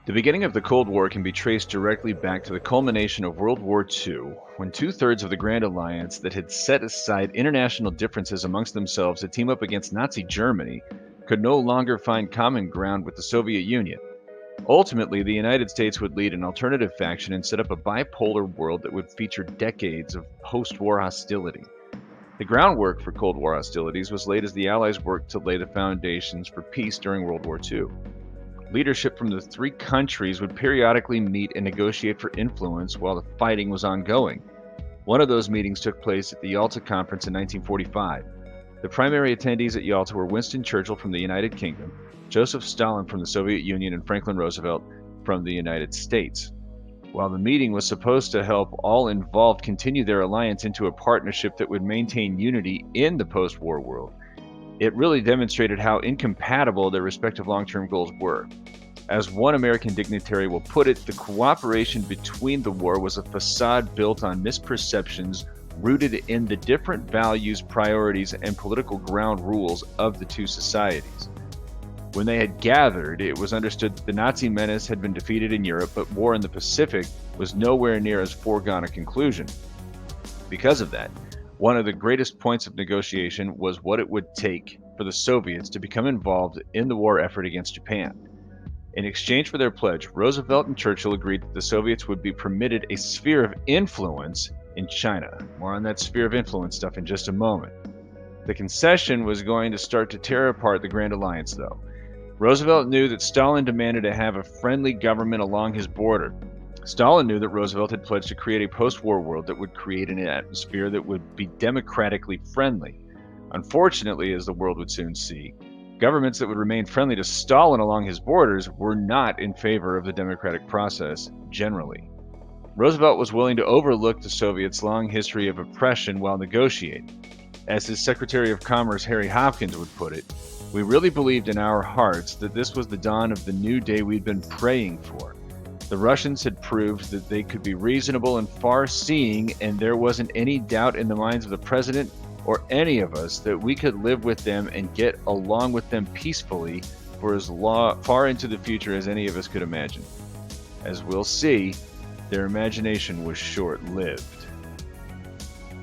The beginning of the Cold War can be traced directly back to the culmination of World War II, when two-thirds of the Grand Alliance that had set aside international differences amongst themselves to team up against Nazi Germany could no longer find common ground with the Soviet Union. Ultimately, the United States would lead an alternative faction and set up a bipolar world that would feature decades of post-war hostility. The groundwork for Cold War hostilities was laid as the Allies worked to lay the foundations for peace during World War II. Leadership from the three countries would periodically meet and negotiate for influence while the fighting was ongoing. One of those meetings took place at the Yalta Conference in 1945. The primary attendees at Yalta were Winston Churchill from the United Kingdom, Joseph Stalin from the Soviet Union, and Franklin Roosevelt from the United States. While the meeting was supposed to help all involved continue their alliance into a partnership that would maintain unity in the post-war world, it really demonstrated how incompatible their respective long-term goals were. As one American dignitary will put it, the cooperation between the war was a facade built on misperceptions rooted in the different values, priorities, and political ground rules of the two societies. When they had gathered, it was understood that the Nazi menace had been defeated in Europe, but war in the Pacific was nowhere near as foregone a conclusion. Because of that, one of the greatest points of negotiation was what it would take for the Soviets to become involved in the war effort against Japan. In exchange for their pledge, Roosevelt and Churchill agreed that the Soviets would be permitted a sphere of influence in China. More on that sphere of influence stuff in just a moment. The concession was going to start to tear apart the Grand Alliance, though. Roosevelt knew that Stalin demanded to have a friendly government along his border. Stalin knew that Roosevelt had pledged to create a post-war world that would create an atmosphere that would be democratically friendly. Unfortunately, as the world would soon see, governments that would remain friendly to Stalin along his borders were not in favor of the democratic process generally. Roosevelt was willing to overlook the Soviets' long history of oppression while negotiating. As his Secretary of Commerce Harry Hopkins would put it, "We really believed in our hearts that this was the dawn of the new day we'd been praying for. The Russians had proved that they could be reasonable and far-seeing, and there wasn't any doubt in the minds of the president or any of us that we could live with them and get along with them peacefully for as far into the future as any of us could imagine." As we'll see, their imagination was short-lived.